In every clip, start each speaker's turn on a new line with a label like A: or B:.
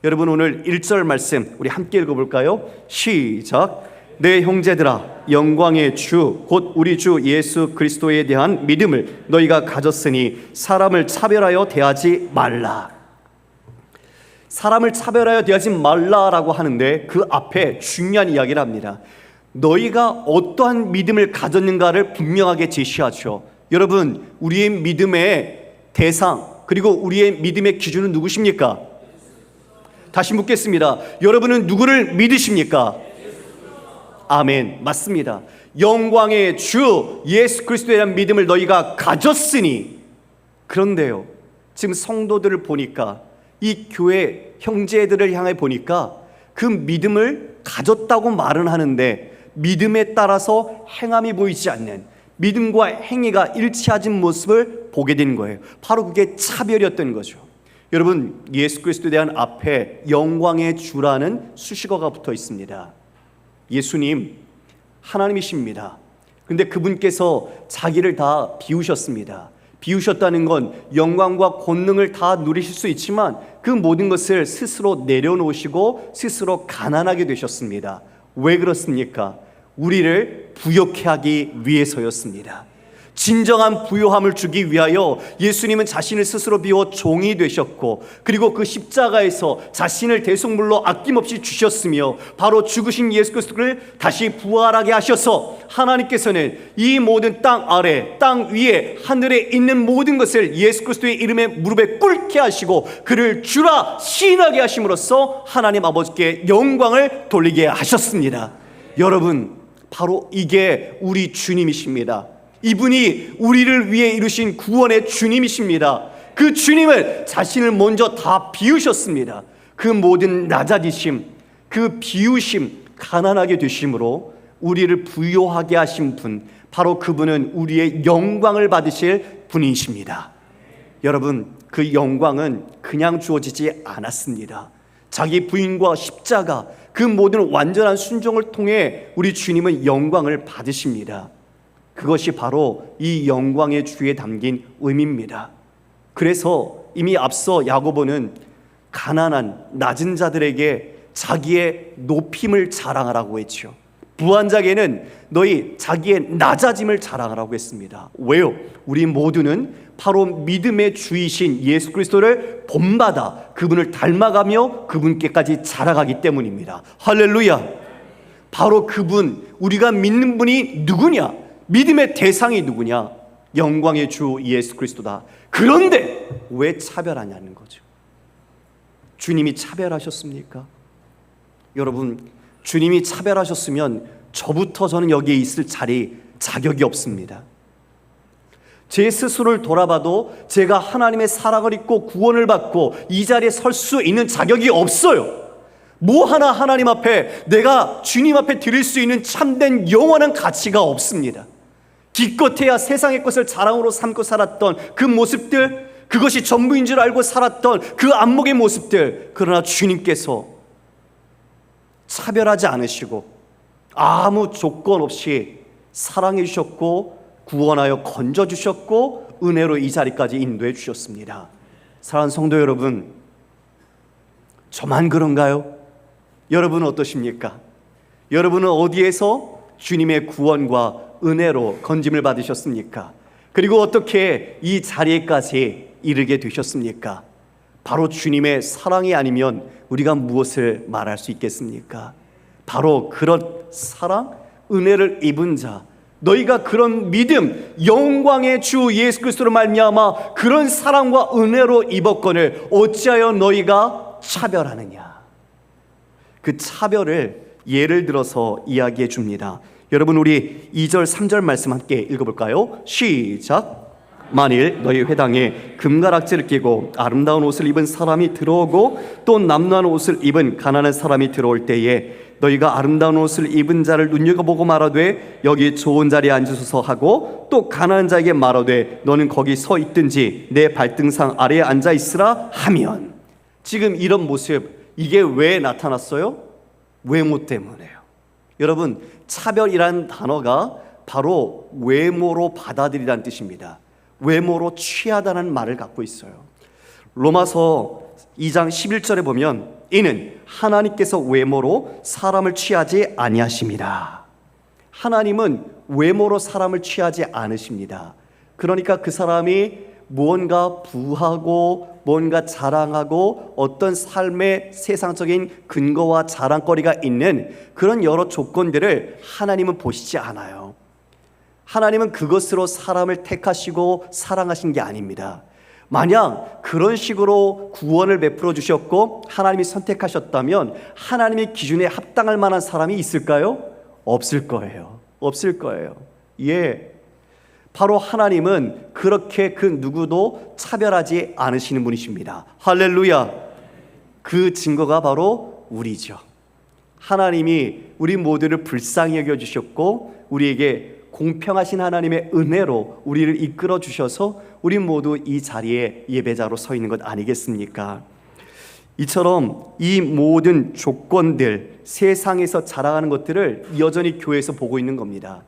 A: 여러분 오늘 1절 말씀 우리 함께 읽어볼까요? 시작. 내 형제들아, 영광의 주 곧 우리 주 예수 그리스도에 대한 믿음을 너희가 가졌으니 사람을 차별하여 대하지 말라. 사람을 차별하여 대하지 말라라고 하는데 그 앞에 중요한 이야기를 합니다. 너희가 어떠한 믿음을 가졌는가를 분명하게 제시하죠. 여러분, 우리의 믿음의 대상 그리고 우리의 믿음의 기준은 누구십니까? 다시 묻겠습니다. 여러분은 누구를 믿으십니까? 아멘. 맞습니다. 영광의 주 예수 그리스도에 대한 믿음을 너희가 가졌으니. 그런데요, 지금 성도들을 보니까, 이 교회 형제들을 향해 보니까 그 믿음을 가졌다고 말은 하는데 믿음에 따라서 행함이 보이지 않는, 믿음과 행위가 일치하지 모습을 보게 된 거예요. 바로 그게 차별이었던 거죠. 여러분, 예수 그리스도에 대한 앞에 영광의 주라는 수식어가 붙어 있습니다. 예수님 하나님이십니다. 그런데 그분께서 자기를 다 비우셨습니다. 비우셨다는 건 영광과 권능을 다 누리실 수 있지만 그 모든 것을 스스로 내려놓으시고 스스로 가난하게 되셨습니다. 왜 그렇습니까? 우리를 부욕해 하기 위해서였습니다. 진정한 부요함을 주기 위하여 예수님은 자신을 스스로 비워 종이 되셨고, 그리고 그 십자가에서 자신을 대속물로 아낌없이 주셨으며, 바로 죽으신 예수 그리스도를 다시 부활하게 하셔서 하나님께서는 이 모든 땅 아래, 땅 위에, 하늘에 있는 모든 것을 예수 그리스도의 이름에 무릎에 꿇게 하시고 그를 주라 시인하게 하심으로써 하나님 아버지께 영광을 돌리게 하셨습니다. 여러분, 바로 이게 우리 주님이십니다. 이분이 우리를 위해 이루신 구원의 주님이십니다. 그 주님을 자신을 먼저 다 비우셨습니다. 그 모든 낮아지심, 그 비우심, 가난하게 되심으로 우리를 부요하게 하신 분, 바로 그분은 우리의 영광을 받으실 분이십니다. 여러분, 그 영광은 그냥 주어지지 않았습니다. 자기 부인과 십자가, 그 모든 완전한 순종을 통해 우리 주님은 영광을 받으십니다. 그것이 바로 이 영광의 주에 담긴 의미입니다. 그래서 이미 앞서 야고보는 가난한 낮은 자들에게 자기의 높임을 자랑하라고 했죠. 부한 자에게는 너희 자기의 낮아짐을 자랑하라고 했습니다. 왜요? 우리 모두는 바로 믿음의 주이신 예수 그리스도를 본받아 그분을 닮아가며 그분께까지 자라가기 때문입니다. 할렐루야. 바로 그분, 우리가 믿는 분이 누구냐? 믿음의 대상이 누구냐? 영광의 주 예수 그리스도다. 그런데 왜 차별하냐는 거죠. 주님이 차별하셨습니까? 여러분, 주님이 차별하셨으면 저부터 저는 여기에 있을 자격이 없습니다. 제 스스로를 돌아봐도 제가 하나님의 사랑을 입고 구원을 받고 이 자리에 설 수 있는 자격이 없어요. 뭐 하나 하나님 앞에, 내가 주님 앞에 드릴 수 있는 참된 영원한 가치가 없습니다. 기껏해야 세상의 것을 자랑으로 삼고 살았던 그 모습들, 그것이 전부인 줄 알고 살았던 그 안목의 모습들, 그러나 주님께서 차별하지 않으시고 아무 조건 없이 사랑해 주셨고 구원하여 건져 주셨고 은혜로 이 자리까지 인도해 주셨습니다. 사랑하는 성도 여러분, 저만 그런가요? 여러분은 어떠십니까? 여러분은 어디에서 주님의 구원과 은혜로 건짐을 받으셨습니까? 그리고 어떻게 이 자리에까지 이르게 되셨습니까? 바로 주님의 사랑이 아니면 우리가 무엇을 말할 수 있겠습니까? 바로 그런 사랑, 은혜를 입은 자, 너희가 그런 믿음, 영광의 주 예수 그리스도로 말미암아 그런 사랑과 은혜로 입었거늘 어찌하여 너희가 차별하느냐? 그 차별을 예를 들어서 이야기해 줍니다. 여러분, 우리 2절 3절 말씀 함께 읽어볼까요? 시작. 만일 너희 회당에 금가락지를 끼고 아름다운 옷을 입은 사람이 들어오고 또 남루한 옷을 입은 가난한 사람이 들어올 때에 너희가 아름다운 옷을 입은 자를 눈여겨보고 말하되 여기 좋은 자리에 앉으소서 하고 또 가난한 자에게 말하되 너는 거기 서 있든지 내 발등상 아래에 앉아 있으라 하면, 지금 이런 모습, 이게 왜 나타났어요? 외모 때문에요. 여러분, 차별이라는 단어가 바로 외모로 받아들이라는 뜻입니다. 외모로 취하다는 말을 갖고 있어요. 로마서 2장 11절에 보면 이는 하나님께서 외모로 사람을 취하지 아니하십니다. 하나님은 외모로 사람을 취하지 않으십니다. 그러니까 그 사람이 무언가 부하고 뭔가 자랑하고 어떤 삶의 세상적인 근거와 자랑거리가 있는 그런 여러 조건들을 하나님은 보시지 않아요. 하나님은 그것으로 사람을 택하시고 사랑하신 게 아닙니다. 만약 그런 식으로 구원을 베풀어 주셨고 하나님이 선택하셨다면 하나님의 기준에 합당할 만한 사람이 있을까요? 없을 거예요. 없을 거예요. 예. 바로 하나님은 그렇게 그 누구도 차별하지 않으시는 분이십니다. 할렐루야. 그 증거가 바로 우리죠. 하나님이 우리 모두를 불쌍히 여겨주셨고 우리에게 공평하신 하나님의 은혜로 우리를 이끌어 주셔서 우리 모두 이 자리에 예배자로 서 있는 것 아니겠습니까? 이처럼 이 모든 조건들, 세상에서 자랑하는 것들을 여전히 교회에서 보고 있는 겁니다.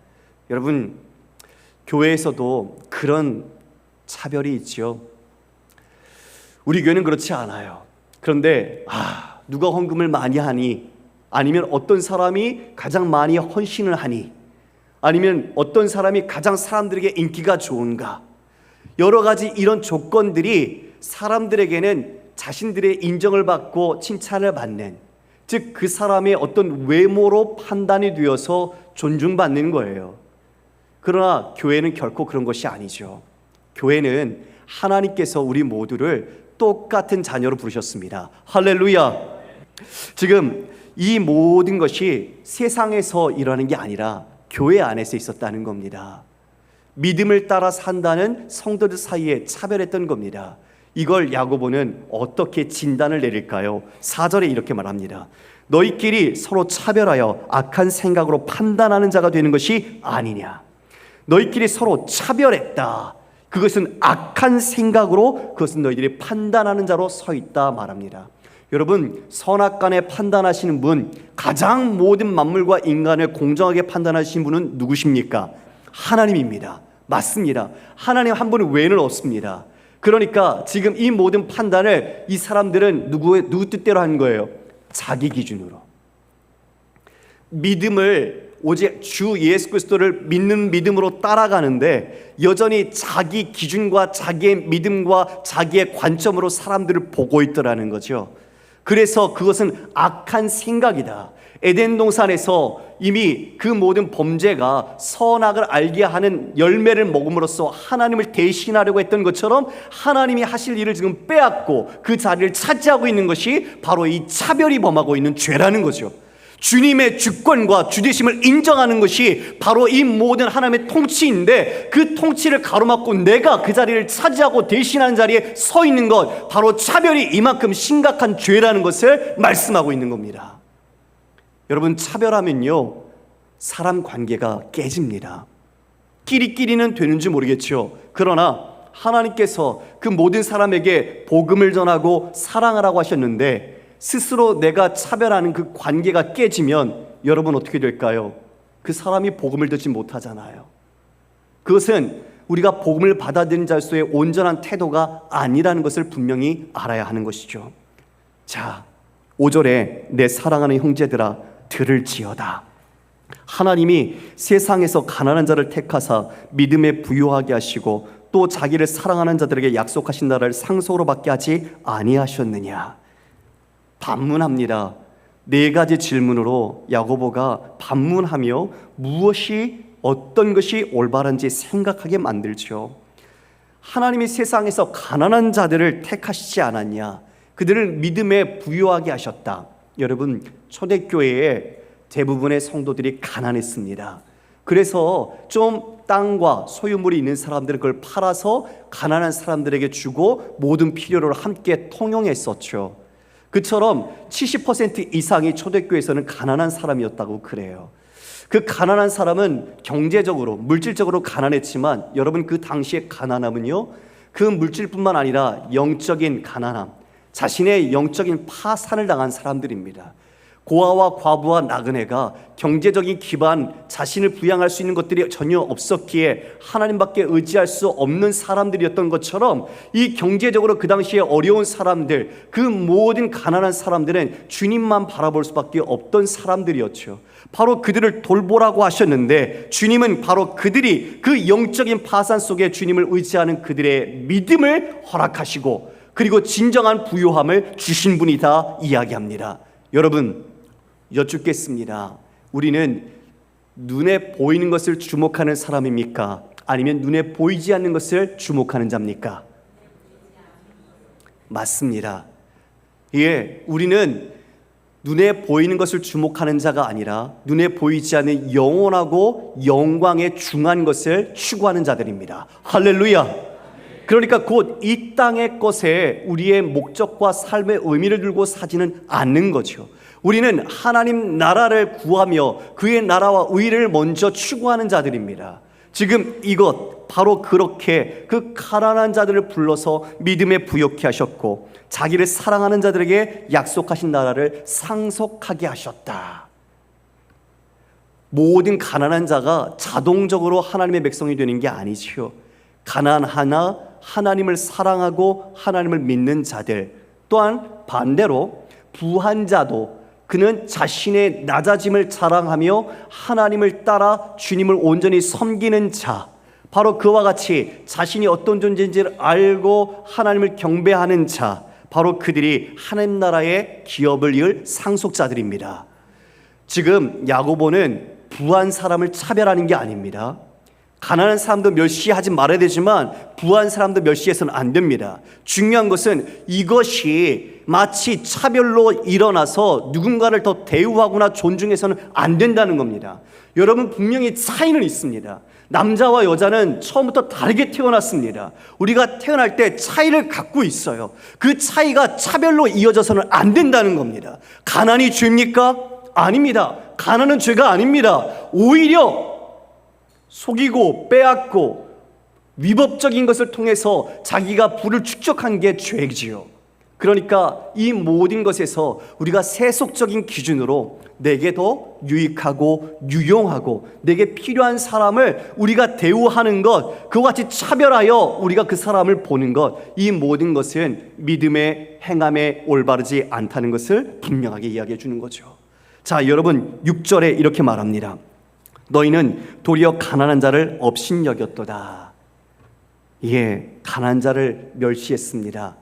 A: 여러분, 교회에서도 그런 차별이 있죠. 우리 교회는 그렇지 않아요. 그런데 누가 헌금을 많이 하니, 아니면 어떤 사람이 가장 많이 헌신을 하니, 아니면 어떤 사람이 가장 사람들에게 인기가 좋은가, 여러 가지 이런 조건들이 사람들에게는 자신들의 인정을 받고 칭찬을 받는, 즉 그 사람의 어떤 외모로 판단이 되어서 존중받는 거예요. 그러나 교회는 결코 그런 것이 아니죠. 교회는 하나님께서 우리 모두를 똑같은 자녀로 부르셨습니다. 할렐루야. 지금 이 모든 것이 세상에서 일어나는 게 아니라 교회 안에서 있었다는 겁니다. 믿음을 따라 산다는 성도들 사이에 차별했던 겁니다. 이걸 야고보는 어떻게 진단을 내릴까요? 4절에 이렇게 말합니다. 너희끼리 서로 차별하여 악한 생각으로 판단하는 자가 되는 것이 아니냐. 너희끼리 서로 차별했다. 그것은 악한 생각으로, 그것은 너희들이 판단하는 자로 서 있다 말합니다. 여러분, 선악간에 판단하시는 분, 가장 모든 만물과 인간을 공정하게 판단하시는 분은 누구십니까? 하나님입니다. 맞습니다. 하나님 한 분 외에는 없습니다. 그러니까 지금 이 모든 판단을 이 사람들은 누구 뜻대로 하는 거예요? 자기 기준으로. 믿음을 오직 주 예수 그리스도를 믿는 믿음으로 따라가는데 여전히 자기 기준과 자기의 믿음과 자기의 관점으로 사람들을 보고 있더라는 거죠. 그래서 그것은 악한 생각이다. 에덴 동산에서 이미 그 모든 범죄가 선악을 알게 하는 열매를 먹음으로써 하나님을 대신하려고 했던 것처럼 하나님이 하실 일을 지금 빼앗고 그 자리를 차지하고 있는 것이 바로 이 차별이 범하고 있는 죄라는 거죠. 주님의 주권과 주되심을 인정하는 것이 바로 이 모든 하나님의 통치인데, 그 통치를 가로막고 내가 그 자리를 차지하고 대신하는 자리에 서 있는 것, 바로 차별이 이만큼 심각한 죄라는 것을 말씀하고 있는 겁니다. 여러분, 차별하면요 사람 관계가 깨집니다. 끼리끼리는 되는지 모르겠죠. 그러나 하나님께서 그 모든 사람에게 복음을 전하고 사랑하라고 하셨는데, 스스로 내가 차별하는 그 관계가 깨지면 여러분 어떻게 될까요? 그 사람이 복음을 듣지 못하잖아요. 그것은 우리가 복음을 받아들인 자로서의 온전한 태도가 아니라는 것을 분명히 알아야 하는 것이죠. 자, 5절에 내 사랑하는 형제들아 들을지어다. 하나님이 세상에서 가난한 자를 택하사 믿음에 부유하게 하시고 또 자기를 사랑하는 자들에게 약속하신 나라를 상속으로 받게 하지 아니하셨느냐. 반문합니다. 4가지 질문으로 야고보가 반문하며 무엇이 어떤 것이 올바른지 생각하게 만들죠. 하나님이 세상에서 가난한 자들을 택하시지 않았냐? 그들을 믿음에 부유하게 하셨다. 여러분, 초대교회의 대부분의 성도들이 가난했습니다. 그래서 좀 땅과 소유물이 있는 사람들은 그걸 팔아서 가난한 사람들에게 주고 모든 필요를 함께 통용했었죠. 그처럼 70% 이상이 초대교회에서는 가난한 사람이었다고 그래요. 그 가난한 사람은 경제적으로, 물질적으로 가난했지만 여러분, 그 당시의 가난함은요, 그 물질뿐만 아니라 영적인 가난함, 자신의 영적인 파산을 당한 사람들입니다. 고아와 과부와 나그네가 경제적인 기반, 자신을 부양할 수 있는 것들이 전혀 없었기에 하나님밖에 의지할 수 없는 사람들이었던 것처럼, 이 경제적으로 그 당시에 어려운 사람들, 그 모든 가난한 사람들은 주님만 바라볼 수밖에 없던 사람들이었죠. 바로 그들을 돌보라고 하셨는데, 주님은 바로 그들이 그 영적인 파산 속에 주님을 의지하는 그들의 믿음을 허락하시고, 그리고 진정한 부요함을 주신 분이다 이야기합니다. 여러분, 여쭙겠습니다. 우리는 눈에 보이는 것을 주목하는 사람입니까? 아니면 눈에 보이지 않는 것을 주목하는 자입니까? 맞습니다. 예, 우리는 눈에 보이는 것을 주목하는 자가 아니라 눈에 보이지 않는 영원하고 영광에 중한 것을 추구하는 자들입니다. 할렐루야. 그러니까 곧 이 땅의 것에 우리의 목적과 삶의 의미를 두고 사지는 않는 거죠. 우리는 하나님 나라를 구하며 그의 나라와 의를 먼저 추구하는 자들입니다. 지금 이것 바로 그렇게 그 가난한 자들을 불러서 믿음에 부욕케 하셨고, 자기를 사랑하는 자들에게 약속하신 나라를 상속하게 하셨다. 모든 가난한 자가 자동적으로 하나님의 백성이 되는 게 아니지요. 가난하나 하나님을 사랑하고 하나님을 믿는 자들, 또한 반대로 부한 자도 그는 자신의 낮아짐을 자랑하며 하나님을 따라 주님을 온전히 섬기는 자, 바로 그와 같이 자신이 어떤 존재인지를 알고 하나님을 경배하는 자, 바로 그들이 하나님 나라의 기업을 이을 상속자들입니다. 지금 야고보는 부한 사람을 차별하는 게 아닙니다. 가난한 사람도 멸시하지 말아야 되지만 부한 사람도 멸시해서는 안 됩니다. 중요한 것은 이것이 마치 차별로 일어나서 누군가를 더 대우하거나 존중해서는 안 된다는 겁니다. 여러분, 분명히 차이는 있습니다. 남자와 여자는 처음부터 다르게 태어났습니다. 우리가 태어날 때 차이를 갖고 있어요. 그 차이가 차별로 이어져서는 안 된다는 겁니다. 가난이 죄입니까? 아닙니다. 가난은 죄가 아닙니다. 오히려 속이고 빼앗고 위법적인 것을 통해서 자기가 부를 축적한 게 죄지요. 그러니까 이 모든 것에서 우리가 세속적인 기준으로 내게 더 유익하고 유용하고 내게 필요한 사람을 우리가 대우하는 것, 그와 같이 차별하여 우리가 그 사람을 보는 것, 이 모든 것은 믿음의 행함에 올바르지 않다는 것을 분명하게 이야기해 주는 거죠. 자, 여러분, 6절에 이렇게 말합니다. 너희는 도리어 가난한 자를 업신여겼도다. 예, 가난한 자를 멸시했습니다.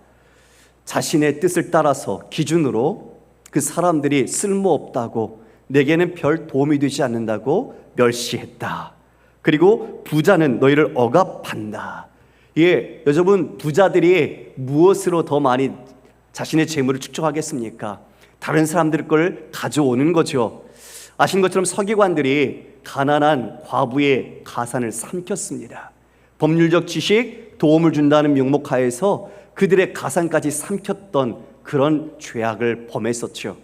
A: 자신의 뜻을 따라서 기준으로 그 사람들이 쓸모없다고, 내게는 별 도움이 되지 않는다고 멸시했다. 그리고 부자는 너희를 억압한다. 예, 여러분, 부자들이 무엇으로 더 많이 자신의 재물을 축적하겠습니까? 다른 사람들 걸 가져오는 거죠. 아신 것처럼 서기관들이 가난한 과부의 가산을 삼켰습니다. 법률적 지식, 도움을 준다는 명목하에서 그들의 가산까지 삼켰던 그런 죄악을 범했었죠.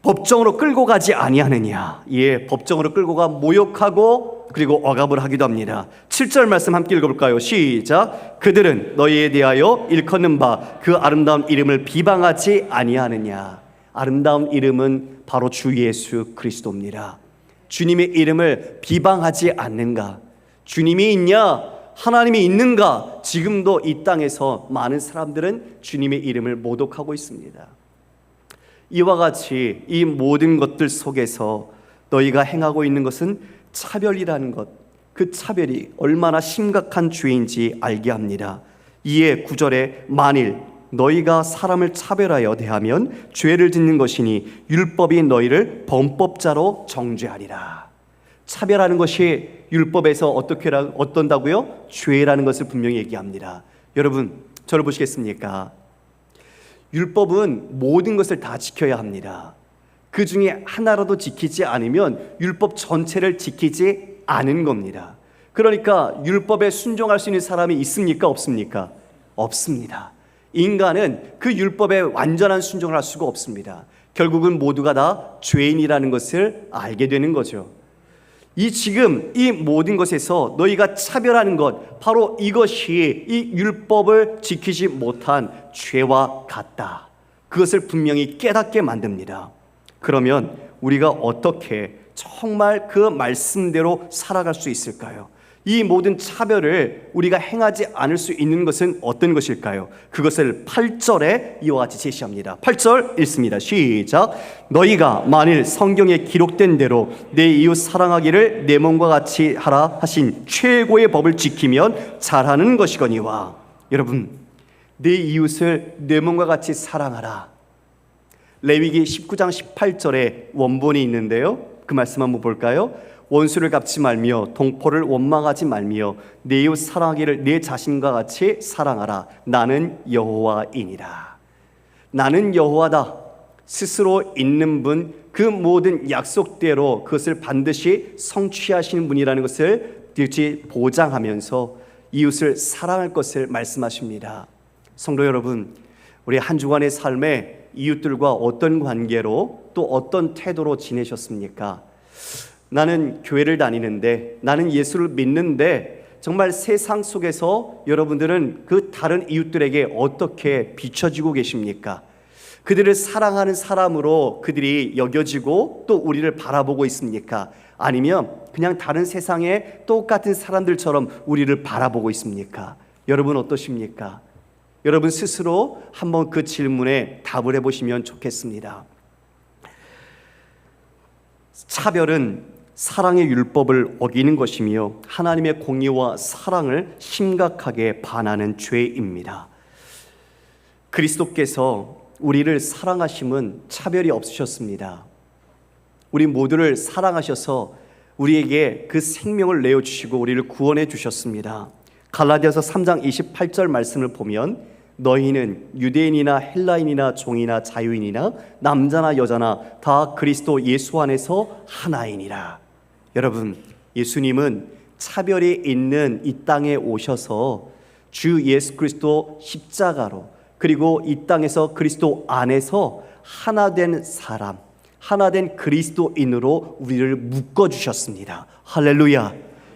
A: 법정으로 끌고 가지 아니하느냐. 예, 법정으로 끌고 가 모욕하고 그리고 억압을 하기도 합니다. 7절 말씀 함께 읽어볼까요? 시작. 그들은 너희에 대하여 일컫는 바 그 아름다운 이름을 비방하지 아니하느냐. 아름다운 이름은 바로 주 예수 그리스도입니다. 주님의 이름을 비방하지 않는가? 주님이 있냐? 하나님이 있는가? 지금도 이 땅에서 많은 사람들은 주님의 이름을 모독하고 있습니다. 이와 같이 이 모든 것들 속에서 너희가 행하고 있는 것은 차별이라는 것, 그 차별이 얼마나 심각한 죄인지 알게 합니다. 이에 9절에 만일 너희가 사람을 차별하여 대하면 죄를 짓는 것이니 율법이 너희를 범법자로 정죄하리라. 차별하는 것이 율법에서 어떤다고요? 죄라는 것을 분명히 얘기합니다. 여러분, 저를 보시겠습니까? 율법은 모든 것을 다 지켜야 합니다. 그 중에 하나라도 지키지 않으면 율법 전체를 지키지 않은 겁니다. 그러니까 율법에 순종할 수 있는 사람이 있습니까? 없습니까? 없습니다. 인간은 그 율법에 완전한 순종을 할 수가 없습니다. 결국은 모두가 다 죄인이라는 것을 알게 되는 거죠. 지금 이 모든 것에서 너희가 차별하는 것, 바로 이것이 이 율법을 지키지 못한 죄와 같다. 그것을 분명히 깨닫게 만듭니다. 그러면 우리가 어떻게 정말 그 말씀대로 살아갈 수 있을까요? 이 모든 차별을 우리가 행하지 않을 수 있는 것은 어떤 것일까요? 그것을 8절에 이와 같이 제시합니다. 8절 읽습니다. 시작. 너희가 만일 성경에 기록된 대로 내 이웃 사랑하기를 내 몸과 같이 하라 하신 최고의 법을 지키면 잘하는 것이거니와. 여러분, 내 이웃을 내 몸과 같이 사랑하라. 레위기 19장 18절에 원본이 있는데요, 그 말씀 한번 볼까요? 원수를 갚지 말며 동포를 원망하지 말며 내 이웃 사랑하기를 내 자신과 같이 사랑하라. 나는 여호와이니라. 나는 여호와다. 스스로 있는 분, 그 모든 약속대로 그것을 반드시 성취하시는 분이라는 것을 보장하면서 이웃을 사랑할 것을 말씀하십니다. 성도 여러분, 우리 한 주간의 삶에 이웃들과 어떤 관계로 또 어떤 태도로 지내셨습니까? 나는 교회를 다니는데, 나는 예수를 믿는데 정말 세상 속에서 여러분들은 그 다른 이웃들에게 어떻게 비춰지고 계십니까? 그들을 사랑하는 사람으로 그들이 여겨지고 또 우리를 바라보고 있습니까? 아니면 그냥 다른 세상의 똑같은 사람들처럼 우리를 바라보고 있습니까? 여러분 어떠십니까? 여러분 스스로 한번 그 질문에 답을 해보시면 좋겠습니다. 차별은 사랑의 율법을 어기는 것이며 하나님의 공의와 사랑을 심각하게 반하는 죄입니다. 그리스도께서 우리를 사랑하심은 차별이 없으셨습니다. 우리 모두를 사랑하셔서 우리에게 그 생명을 내어주시고 우리를 구원해 주셨습니다. 갈라디아서 3장 28절 말씀을 보면 너희는 유대인이나 헬라인이나 종이나 자유인이나 남자나 여자나 다 그리스도 예수 안에서 하나이니라. 여러분, 예수님은 차별이 있는 이 땅에 오셔서 주 예수 그리스도 십자가로, 그리고 이 땅에서 그리스도 안에서 하나 된 사람, 하나 된 그리스도인으로 우리를 묶어주셨습니다. 할렐루야.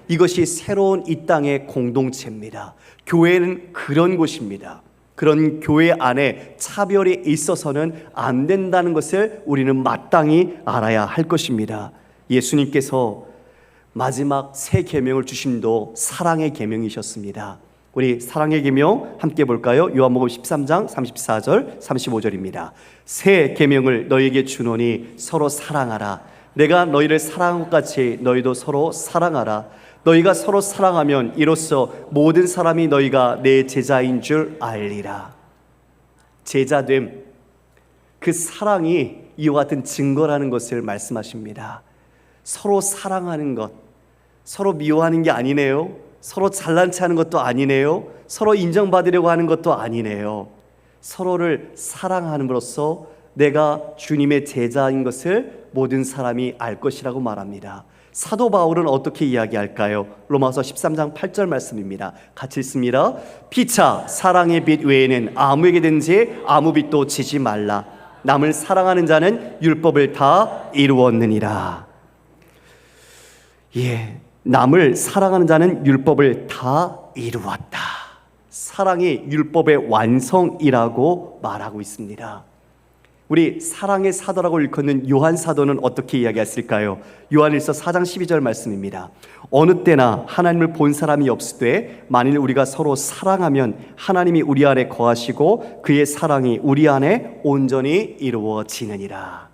A: 이것이 새로운 이 땅의 공동체입니다. 교회는 그런 곳입니다. 그런 교회 안에 차별이 있어서는 안 된다는 것을 우리는 마땅히 알아야 할 것입니다. 예수님께서 마지막 새 계명을 주심도 사랑의 계명이셨습니다. 우리 사랑의 계명 함께 볼까요? 요한복음 13장 34절 35절입니다. 새 계명을 너희에게 주노니 서로 사랑하라. 내가 너희를 사랑한 것 같이 너희도 서로 사랑하라. 너희가 서로 사랑하면 이로써 모든 사람이 너희가 내 제자인 줄 알리라. 제자됨, 그 사랑이 이와 같은 증거라는 것을 말씀하십니다. 서로 사랑하는 것, 서로 미워하는 게 아니네요. 서로 잘난 체 하는 것도 아니네요. 서로 인정받으려고 하는 것도 아니네요. 서로를 사랑함으로써 내가 주님의 제자인 것을 모든 사람이 알 것이라고 말합니다. 사도 바울은 어떻게 이야기할까요? 로마서 13장 8절 말씀입니다. 같이 읽습니다. 피차 사랑의 빛 외에는 아무에게든지 아무 빛도 지지 말라. 남을 사랑하는 자는 율법을 다 이루었느니라. 예, 남을 사랑하는 자는 율법을 다 이루었다. 사랑이 율법의 완성이라고 말하고 있습니다. 우리 사랑의 사도라고 일컫는 요한 사도는 어떻게 이야기했을까요? 요한일서 4장 12절 말씀입니다. 어느 때나 하나님을 본 사람이 없으되 만일 우리가 서로 사랑하면 하나님이 우리 안에 거하시고 그의 사랑이 우리 안에 온전히 이루어지느니라.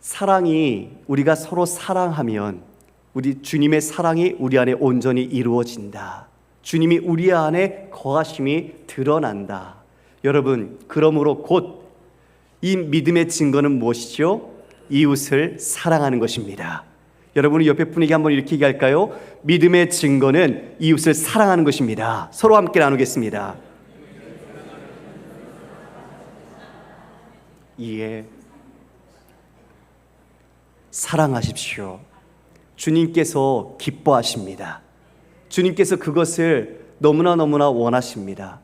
A: 사랑이, 우리가 서로 사랑하면 우리 주님의 사랑이 우리 안에 온전히 이루어진다. 주님이 우리 안에 거하심이 드러난다. 여러분, 그러므로 곧 이 믿음의 증거는 무엇이죠? 이웃을 사랑하는 것입니다. 여러분이 옆에 분에게 한번 이렇게 얘기할까요? 믿음의 증거는 이웃을 사랑하는 것입니다. 서로 함께 나누겠습니다. 예, 사랑하십시오. 주님께서 기뻐하십니다. 주님께서 그것을 너무나 원하십니다.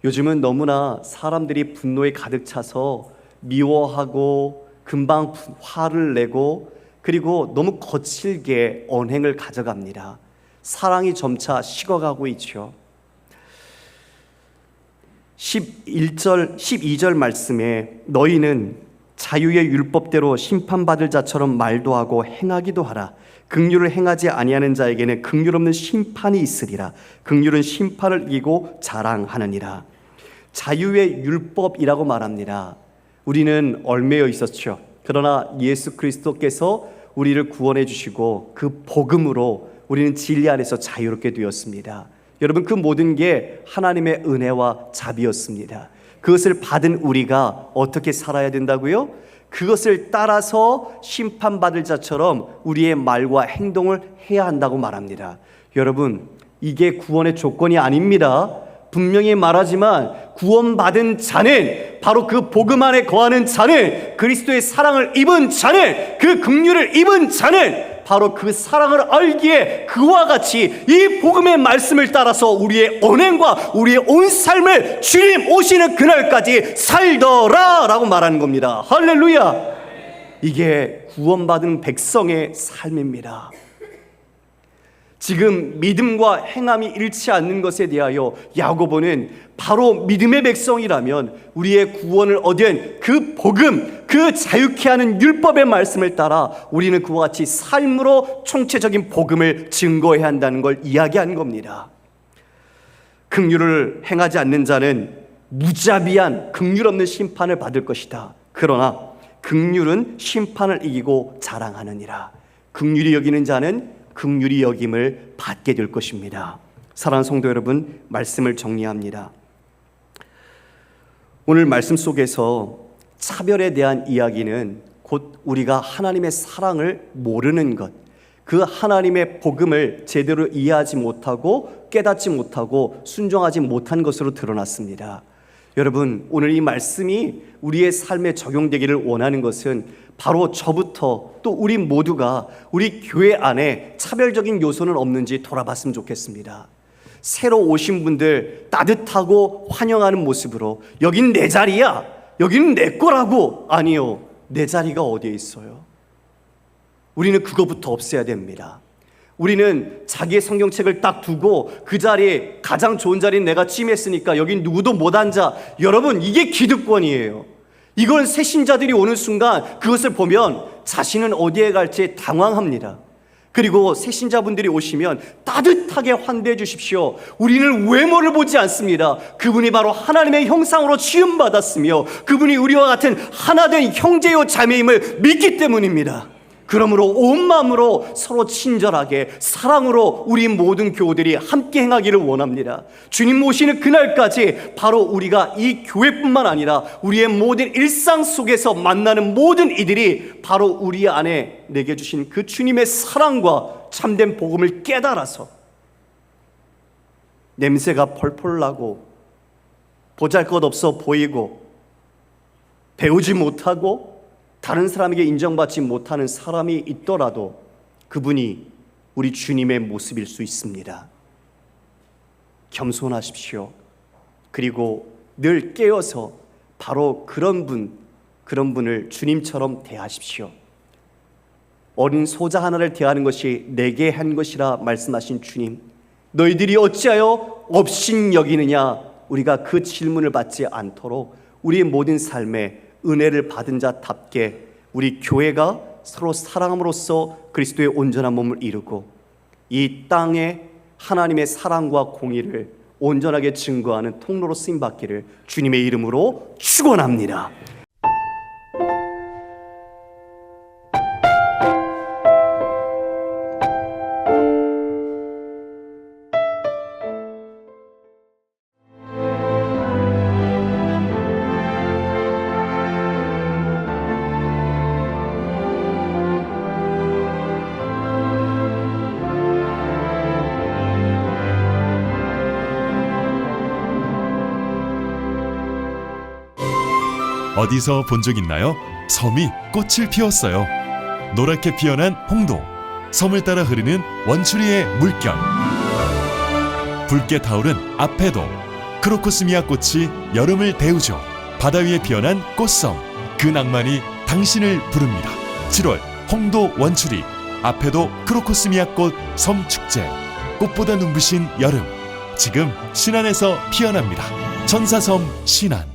A: 요즘은 너무나 사람들이 분노에 가득 차서 미워하고 금방 화를 내고 그리고 너무 거칠게 언행을 가져갑니다. 사랑이 점차 식어가고 있죠. 11절, 12절 말씀에 너희는 자유의 율법대로 심판받을 자처럼 말도 하고 행하기도 하라. 긍휼을 행하지 아니하는 자에게는 긍휼 없는 심판이 있으리라. 긍휼은 심판을 이기고 자랑하느니라. 자유의 율법이라고 말합니다. 우리는 얽매여 있었죠. 그러나 예수 그리스도께서 우리를 구원해 주시고 그 복음으로 우리는 진리 안에서 자유롭게 되었습니다. 여러분, 그 모든 게 하나님의 은혜와 자비였습니다. 그것을 받은 우리가 어떻게 살아야 된다고요? 그것을 따라서 심판받을 자처럼 우리의 말과 행동을 해야 한다고 말합니다. 여러분, 이게 구원의 조건이 아닙니다. 분명히 말하지만 구원받은 자는, 바로 그 복음 안에 거하는 자는, 그리스도의 사랑을 입은 자는, 그 긍휼을 입은 자는 바로 그 사랑을 알기에 그와 같이 이 복음의 말씀을 따라서 우리의 언행과 우리의 온 삶을 주님 오시는 그날까지 살더라 라고 말하는 겁니다. 할렐루야. 이게 구원받은 백성의 삶입니다. 지금 믿음과 행함이 잃지 않는 것에 대하여 야고보는 바로 믿음의 백성이라면 우리의 구원을 얻은 그 복음, 그 자유케 하는 율법의 말씀을 따라 우리는 그와 같이 삶으로 총체적인 복음을 증거해야 한다는 걸 이야기한 겁니다. 긍휼을 행하지 않는 자는 무자비한 긍휼 없는 심판을 받을 것이다. 그러나 긍휼은 심판을 이기고 자랑하느니라. 긍휼히 여기는 자는 긍휼히 여김을 받게 될 것입니다. 사랑하는 성도 여러분, 말씀을 정리합니다. 오늘 말씀 속에서 차별에 대한 이야기는 곧 우리가 하나님의 사랑을 모르는 것, 그 하나님의 복음을 제대로 이해하지 못하고 깨닫지 못하고 순종하지 못한 것으로 드러났습니다. 여러분, 오늘 이 말씀이 우리의 삶에 적용되기를 원하는 것은 바로 저부터 또 우리 모두가 우리 교회 안에 차별적인 요소는 없는지 돌아봤으면 좋겠습니다. 새로 오신 분들 따뜻하고 환영하는 모습으로 여긴 내 자리야, 여기는 내 거라고. 아니요, 내 자리가 어디에 있어요? 우리는 그거부터 없애야 됩니다. 우리는 자기의 성경책을 딱 두고 그 자리에 가장 좋은 자리는 내가 침했으니까 여긴 누구도 못 앉아. 여러분, 이게 기득권이에요. 이건 새신자들이 오는 순간 그것을 보면 자신은 어디에 갈지 당황합니다. 그리고 새신자분들이 오시면 따뜻하게 환대해 주십시오. 우리는 외모를 보지 않습니다. 그분이 바로 하나님의 형상으로 지음받았으며 그분이 우리와 같은 하나된 형제요 자매임을 믿기 때문입니다. 그러므로 온 마음으로 서로 친절하게 사랑으로 우리 모든 교우들이 함께 행하기를 원합니다. 주님 오시는 그날까지 바로 우리가 이 교회뿐만 아니라 우리의 모든 일상 속에서 만나는 모든 이들이 바로 우리 안에 내게 주신 그 주님의 사랑과 참된 복음을 깨달아서 냄새가 펄펄 나고 보잘것없어 보이고 배우지 못하고 다른 사람에게 인정받지 못하는 사람이 있더라도 그분이 우리 주님의 모습일 수 있습니다. 겸손하십시오. 그리고 늘 깨어서 바로 그런 분을 주님처럼 대하십시오. 어린 소자 하나를 대하는 것이 내게 한 것이라 말씀하신 주님, 너희들이 어찌하여 업신 여기느냐? 우리가 그 질문을 받지 않도록 우리의 모든 삶에 은혜를 받은 자답게 우리 교회가 서로 사랑함으로써 그리스도의 온전한 몸을 이루고 이 땅에 하나님의 사랑과 공의를 온전하게 증거하는 통로로 쓰임받기를 주님의 이름으로 축원합니다.
B: 어디서 본 적 있나요? 섬이 꽃을 피웠어요. 노랗게 피어난 홍도, 섬을 따라 흐르는 원추리의 물결, 붉게 타오른 아페도, 크로코스미아 꽃이 여름을 데우죠. 바다 위에 피어난 꽃섬, 그 낭만이 당신을 부릅니다. 7월 홍도 원추리, 아페도 크로코스미아 꽃 섬축제, 꽃보다 눈부신 여름, 지금 신안에서 피어납니다. 천사섬 신안.